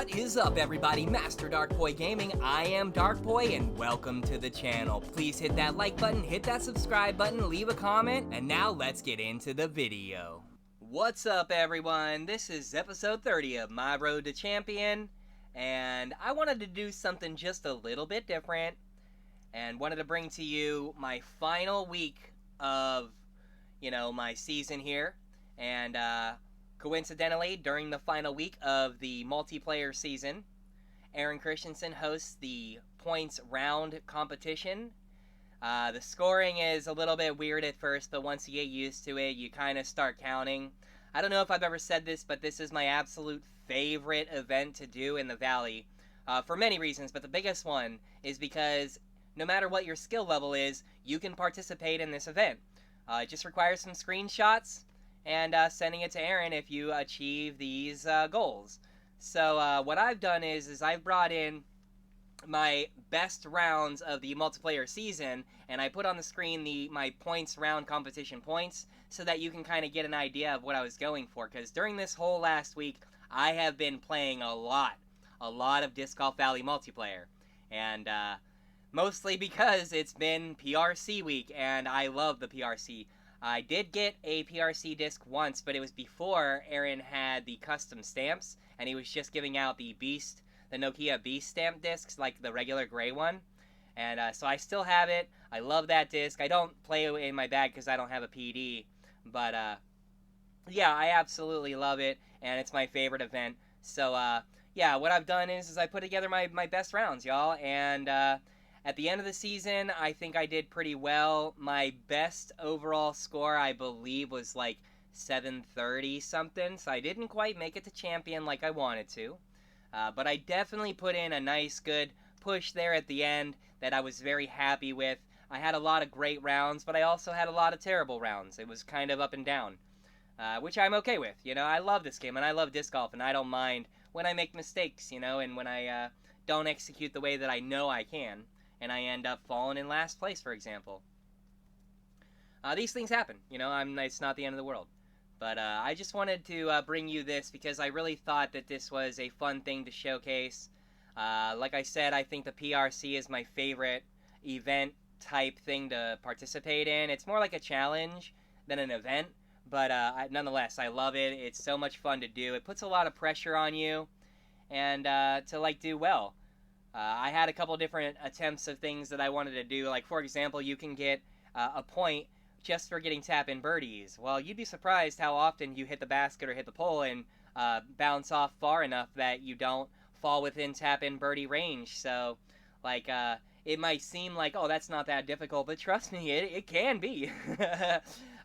What is up, everybody? Master Darkpoi Gaming. I am Darkpoi, and welcome to the channel. Please hit that like button, hit that subscribe button, leave a comment, and now let's get into the video. What's up, everyone? This is episode 30 of My Road to Champion, and I wanted to do something just a little bit different, and wanted to bring to you my final week of, my season here, and, coincidentally, during the final week of the multiplayer season, Aaron Christensen hosts the points round competition. The scoring is a little bit weird at first, but once you get used to it, you kind of start counting. I don't know if I've ever said this, but this is my absolute favorite event to do in the Valley, for many reasons, but the biggest one is because no matter what your skill level is, you can participate in this event. It just requires some screenshots and sending it to Aaron if you achieve these goals. So what I've done is I've brought in my best rounds of the multiplayer season, and I put on the screen my points round competition points so that you can kind of get an idea of what I was going for, because during this whole last week, I have been playing a lot of Disc Golf Valley multiplayer, and mostly because it's been PRC week, and I love the PRC. I did get a PRC disc once, but it was before Aaron had the custom stamps, and he was just giving out the Nokia Beast stamp discs, like the regular gray one. And so I still have it. I love that disc. I don't play it in my bag because I don't have a PD, but yeah, I absolutely love it, and it's my favorite event. So yeah, what I've done is I put together my best rounds, y'all, and at the end of the season, I think I did pretty well. My best overall score, I believe, was like 730 something, so I didn't quite make it to champion like I wanted to. But I definitely put in a nice, good push there at the end that I was very happy with. I had a lot of great rounds, but I also had a lot of terrible rounds. It was kind of up and down, which I'm okay with. I love this game, and I love disc golf, and I don't mind when I make mistakes, and when I don't execute the way that I know I can, and I end up falling in last place, for example. These things happen, it's not the end of the world. But I just wanted to bring you this because I really thought that this was a fun thing to showcase. Like I said, I think the PRC is my favorite event type thing to participate in. It's more like a challenge than an event, but nonetheless, I love it. It's so much fun to do. It puts a lot of pressure on you, and to do well. I had a couple different attempts of things that I wanted to do. Like, for example, you can get a point just for getting tap-in birdies. Well, you'd be surprised how often you hit the basket or hit the pole and bounce off far enough that you don't fall within tap-in birdie range. So, it might seem like, oh, that's not that difficult, but trust me, it can be.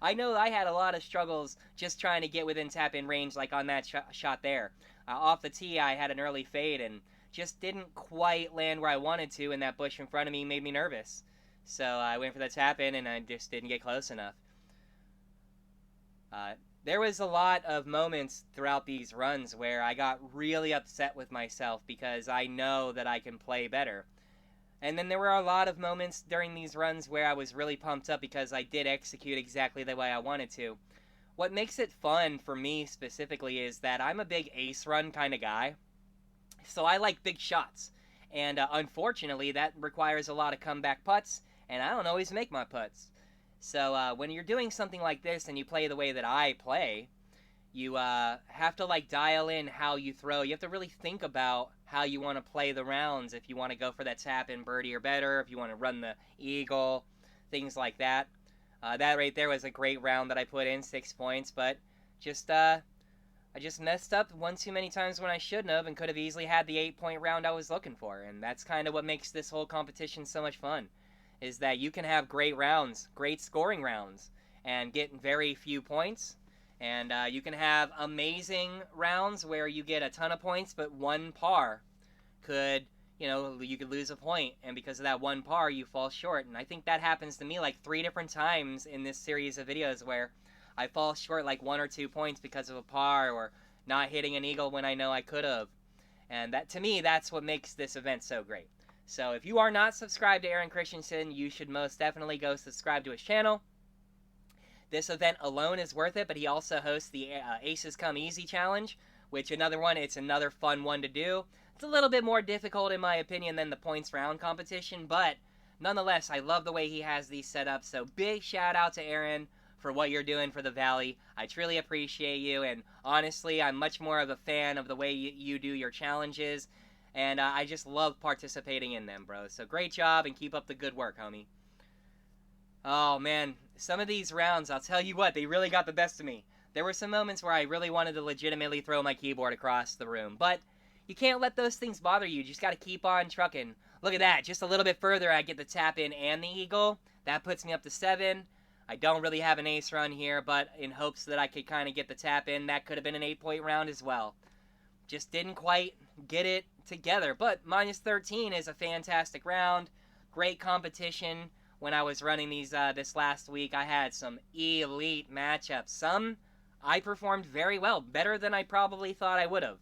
I know I had a lot of struggles just trying to get within tap-in range, like on that shot there. Off the tee, I had an early fade and just didn't quite land where I wanted to, and that bush in front of me made me nervous. So I went for the tap-in, and I just didn't get close enough. There was a lot of moments throughout these runs where I got really upset with myself because I know that I can play better. And then there were a lot of moments during these runs where I was really pumped up because I did execute exactly the way I wanted to. What makes it fun for me specifically is that I'm a big ace run kind of guy. So I like big shots, and unfortunately that requires a lot of comeback putts, and I don't always make my putts. So when you're doing something like this and you play the way that I play, you have to dial in how you throw. You have to really think about how you want to play the rounds, if you want to go for that tap-in birdie or better, if you want to run the eagle, things like that. That right there was a great round that I put in, 6 points, but I just messed up one too many times when I shouldn't have, and could have easily had the 8-point round I was looking for. And that's kind of what makes this whole competition so much fun, is that you can have great rounds, great scoring rounds, and get very few points. And you can have amazing rounds where you get a ton of points, but one par could, you could lose a point, and because of that one par, you fall short. And I think that happens to me 3 different times in this series of videos where I fall short 1 or 2 points because of a par or not hitting an eagle when I know I could have. And that, to me, that's what makes this event so great. So if you are not subscribed to Aaron Christensen, you should most definitely go subscribe to his channel. This event alone is worth it, but he also hosts the Aces Come Easy Challenge, which it's another fun one to do. It's a little bit more difficult in my opinion than the points round competition, but nonetheless, I love the way he has these set up. So big shout out to Aaron for what you're doing for the Valley. I truly appreciate you, and honestly, I'm much more of a fan of the way you do your challenges, and I just love participating in them, bro. So great job, and keep up the good work, homie. Oh, man, some of these rounds, I'll tell you what, they really got the best of me. There were some moments where I really wanted to legitimately throw my keyboard across the room, but you can't let those things bother you. You just got to keep on trucking. Look at that. Just a little bit further, I get the tap in and the eagle. That puts me up to 7. I don't really have an ace run here, but in hopes that I could kind of get the tap in, that could have been an 8-point round as well. Just didn't quite get it together, but minus 13 is a fantastic round. Great competition. When I was running these this last week, I had some elite matchups. Some I performed very well, better than I probably thought I would have.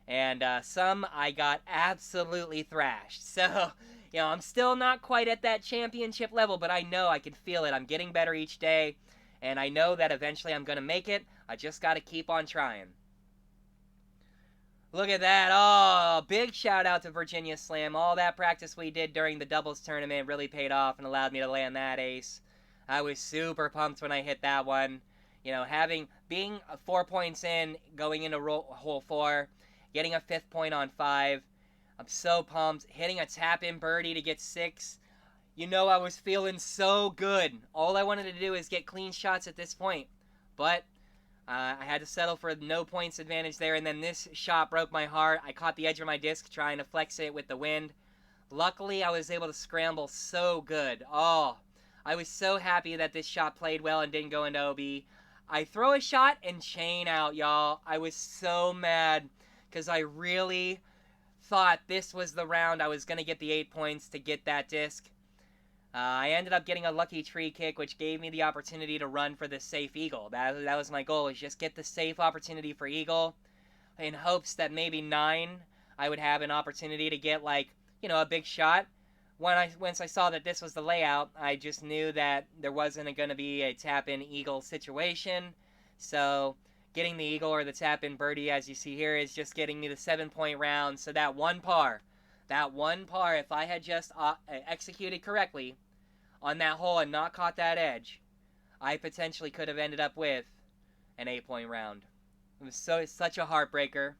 And some I got absolutely thrashed. So, you know, I'm still not quite at that championship level, but I know I can feel it. I'm getting better each day, and I know that eventually I'm going to make it. I just got to keep on trying. Look at that. Oh, big shout out to Virginia Slam. All that practice we did during the doubles tournament really paid off and allowed me to land that ace. I was super pumped when I hit that one. You know, being 4 points in, going into hole 4, getting a 5th point on 5. I'm so pumped. Hitting a tap-in birdie to get 6. You know, I was feeling so good. All I wanted to do is get clean shots at this point. But I had to settle for no points advantage there, and then this shot broke my heart. I caught the edge of my disc trying to flex it with the wind. Luckily, I was able to scramble so good. Oh, I was so happy that this shot played well and didn't go into OB. I throw a shot and chain out, y'all. I was so mad because I really thought this was the round I was going to get the 8 points to get that disc. I ended up getting a lucky tree kick, which gave me the opportunity to run for the safe eagle. That was my goal, is just get the safe opportunity for eagle in hopes that maybe 9 I would have an opportunity to get, like, you know, a big shot. Once I saw that this was the layout, I just knew that there wasn't going to be a tap-in eagle situation. So getting the eagle or the tap-in birdie, as you see here, is just getting me the 7-point round. So that one par, if I had just executed correctly on that hole and not caught that edge, I potentially could have ended up with an 8-point round. It's such a heartbreaker.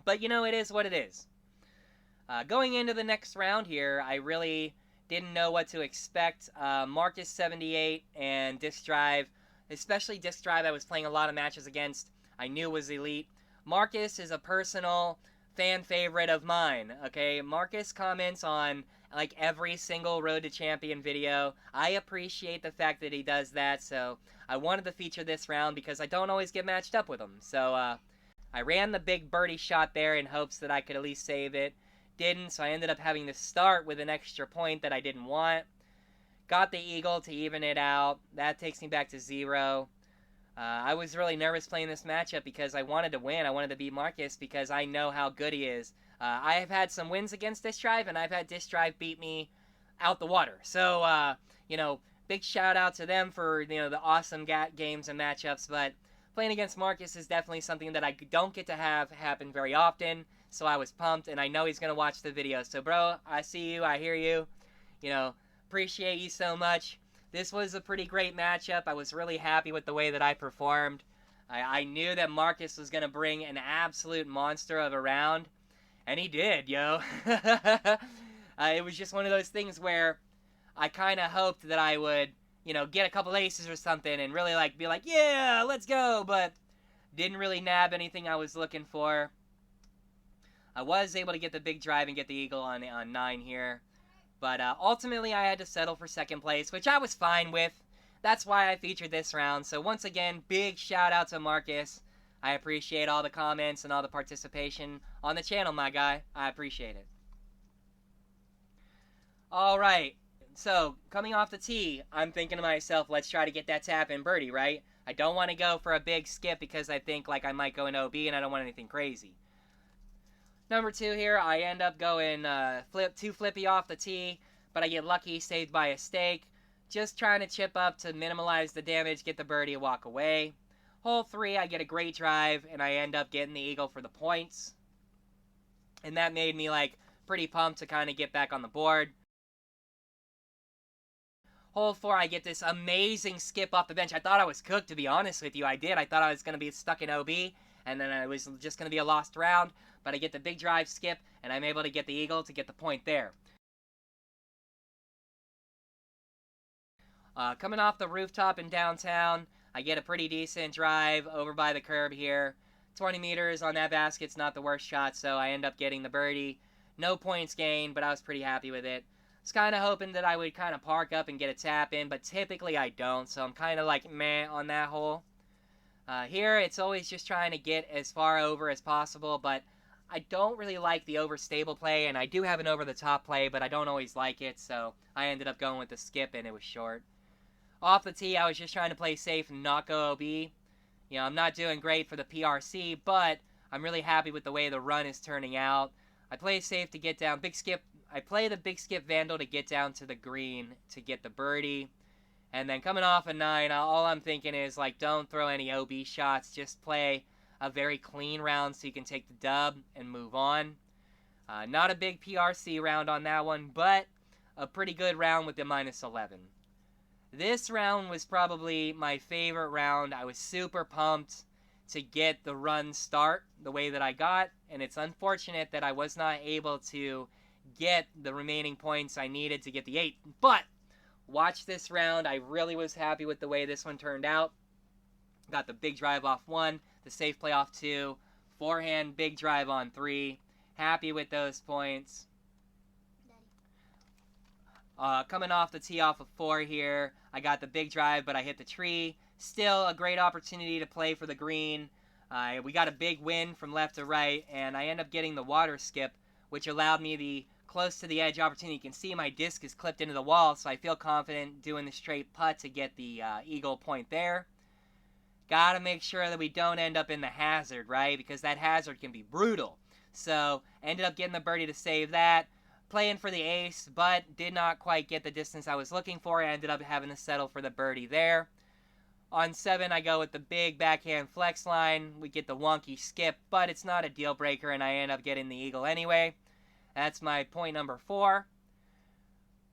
But, you know, it is what it is. Going into the next round here, I really didn't know what to expect. Marcus 78 and Disc Drive, especially Disc Drive I was playing a lot of matches against, I knew was elite. Marcus is a personal fan favorite of mine, okay? Marcus comments on, like, every single Road to Champion video. I appreciate the fact that he does that, so I wanted to feature this round because I don't always get matched up with him. So, I ran the big birdie shot there in hopes that I could at least save it. Didn't, so I ended up having to start with an extra point that I didn't want. Got the eagle to even it out. That takes me back to 0. I was really nervous playing this matchup because I wanted to win. I wanted to beat Marcus because I know how good he is. I have had some wins against Disc Drive, and I've had Disc Drive beat me out the water. So, you know, big shout out to them for, you know, the awesome games and matchups. But playing against Marcus is definitely something that I don't get to have happen very often. So I was pumped, and I know he's going to watch the video. So, bro, I see you. I hear you. You know, appreciate you so much. This was a pretty great matchup. I was really happy with the way that I performed. I knew that Marcus was going to bring an absolute monster of a round, and he did, yo. It was just one of those things where I kind of hoped that I would, you know, get a couple aces or something and really, like, be like, yeah, let's go, but didn't really nab anything I was looking for. I was able to get the big drive and get the eagle on 9 here. But ultimately, I had to settle for second place, which I was fine with. That's why I featured this round. So once again, big shout out to Marcus. I appreciate all the comments and all the participation on the channel, my guy. I appreciate it. All right. So coming off the tee, I'm thinking to myself, let's try to get that tap in birdie, right? I don't want to go for a big skip because I think like I might go in OB and I don't want anything crazy. Number 2 here, I end up going too flippy off the tee, but I get lucky, saved by a stake. Just trying to chip up to minimize the damage, get the birdie, walk away. Hole 3, I get a great drive, and I end up getting the eagle for the points. And that made me, like, pretty pumped to kind of get back on the board. Hole 4, I get this amazing skip off the bench. I thought I was cooked, to be honest with you. I did. I thought I was going to be stuck in OB, and then it was just going to be a lost round. But I get the big drive skip, and I'm able to get the eagle to get the point there. Coming off the rooftop in downtown, I get a pretty decent drive over by the curb here. 20 meters on that basket's not the worst shot, so I end up getting the birdie. No points gained, but I was pretty happy with it. I was kind of hoping that I would kind of park up and get a tap in, but typically I don't, so I'm kind of like meh on that hole. Here, it's always just trying to get as far over as possible, but I don't really like the overstable play, and I do have an over-the-top play, but I don't always like it, so I ended up going with the skip, and it was short. Off the tee, I was just trying to play safe and not go OB. You know, I'm not doing great for the PRC, but I'm really happy with the way the run is turning out. I play safe to get down. Big skip. I play the big skip Vandal to get down to the green to get the birdie. And then coming off a 9, all I'm thinking is, like, don't throw any OB shots. Just play a very clean round so you can take the dub and move on. Not a big PRC round on that one, but a pretty good round with the -11. This round was probably my favorite round. I was super pumped to get the run start the way that I got, and it's unfortunate that I was not able to get the remaining points I needed to get the 8. But watch this round. I really was happy with the way this one turned out. Got the big drive off 1, the safe play off 2, forehand big drive on 3. Happy with those points. Coming off the tee off of 4 here, I got the big drive, but I hit the tree. Still a great opportunity to play for the green. We got a big win from left to right, and I end up getting the water skip, which allowed me the close to the edge opportunity. You can see my disc is clipped into the wall, so I feel confident doing the straight putt to get the eagle point there. Gotta make sure that we don't end up in the hazard, right? Because that hazard can be brutal. So, ended up getting the birdie to save that. Playing for the ace, but did not quite get the distance I was looking for. I ended up having to settle for the birdie there. On 7, I go with the big backhand flex line. We get the wonky skip, but it's not a deal breaker, and I end up getting the eagle anyway. That's my point number 4.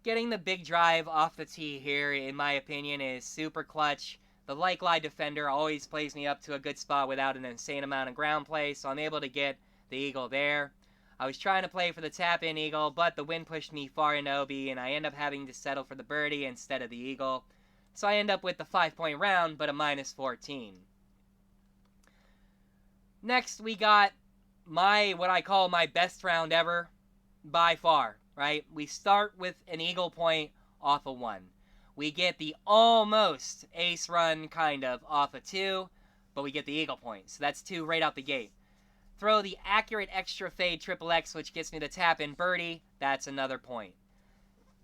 Getting the big drive off the tee here, in my opinion, is super clutch. The like-lie defender always plays me up to a good spot without an insane amount of ground play, so I'm able to get the eagle there. I was trying to play for the tap-in eagle, but the wind pushed me far into OB, and I end up having to settle for the birdie instead of the eagle. So I end up with the 5-point round, but a -14. Next, we got what I call my best round ever, by far, right? We start with an eagle point off of 1. We get the almost ace run, kind of, off of 2, but we get the eagle point. So that's 2 right out the gate. Throw the accurate extra fade triple X, which gets me the tap-in birdie. That's another point.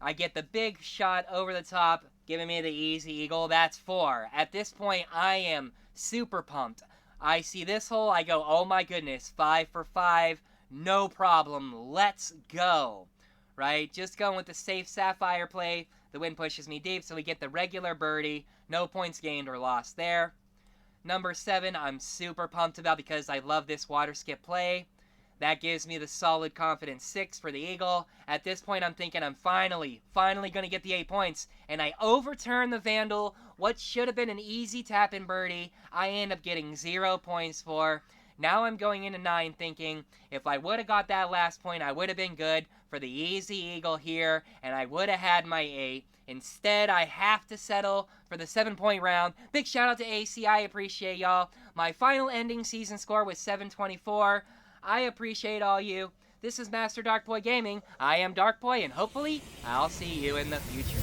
I get the big shot over the top, giving me the easy eagle. That's 4. At this point, I am super pumped. I see this hole, I go, oh my goodness, 5 for 5, no problem, let's go. Right? Just going with the safe sapphire play. The wind pushes me deep, so we get the regular birdie. No points gained or lost there. Number 7, I'm super pumped about because I love this water skip play. That gives me the solid confidence 6 for the eagle. At this point, I'm thinking I'm finally going to get the 8 points. And I overturn the Vandal. What should have been an easy tap-in birdie, I end up getting 0 points for. Now I'm going into 9 thinking, if I would have got that last point, I would have been good for the easy eagle here, and I would have had my 8. Instead, I have to settle for the 7-point round. Big shout out to AC, I appreciate y'all. My final ending season score was 724. I appreciate all you. This is Master Darkpoi Gaming. I am Darkpoi, and hopefully, I'll see you in the future.